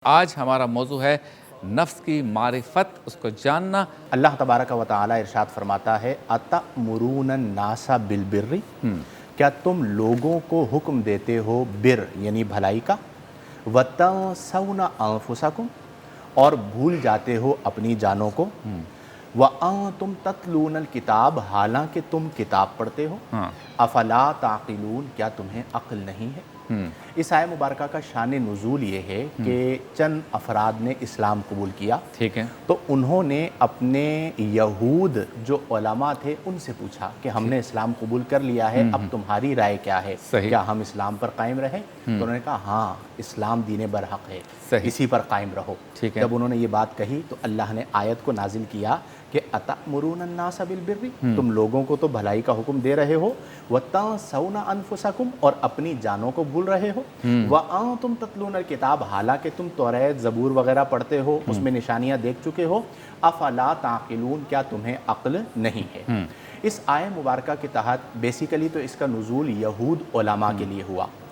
آج ہمارا موضوع ہے نفس کی معرفت، اس کو جاننا۔ اللہ تبارک و تعالی ارشاد فرماتا ہے اَتَأْمُرُونَ النَّاسَ بِالْبِرِّ، کیا تم لوگوں کو حکم دیتے ہو بر یعنی بھلائی کا، وَتَنْسَوْنَ أَنفُسَكُمْ اور بھول جاتے ہو اپنی جانوں کو، وَأَنْتُمْ تَتْلُونَ الْكِتَابَ حالانکہ تم کتاب پڑھتے ہو، أَفَلَا تَعْقِلُونَ کیا تمہیں عقل نہیں ہے۔ اس آیہ مبارکہ کا شان نزول یہ ہے کہ چند افراد نے اسلام قبول کیا، ٹھیک ہے، تو انہوں نے اپنے یہود جو علماء تھے ان سے پوچھا کہ ہم نے اسلام قبول کر لیا ہے، اب تمہاری رائے کیا ہے، کیا ہم اسلام پر قائم رہیں؟ تو انہوں نے کہا ہاں اسلام دین برحق ہے، اسی پر قائم رہو۔ جب انہوں نے یہ بات کہی تو اللہ نے آیت کو نازل کیا کہ اَتَأْمُرُونَ النَّاسَ بِالْبِرِّ، تم لوگوں کو تو بھلائی کا حکم دے رہے ہو، وَتَنْسَوْنَ أَنفُسَكُمْ اور اپنی جانوں کو بھول رہے ہو، وَأَنْتُمْ تَتْلُونَ الْكِتَابَ حالانکہ تم توریت زبور وغیرہ پڑھتے ہو، اس میں نشانیاں دیکھ چکے ہو، أَفَلَا تَعْقِلُونَ کیا تمہیں عقل نہیں ہے۔ اس آیہ مبارکہ کے تحت بیسیکلی تو اس کا نزول یہود علماء کے لیے ہوا۔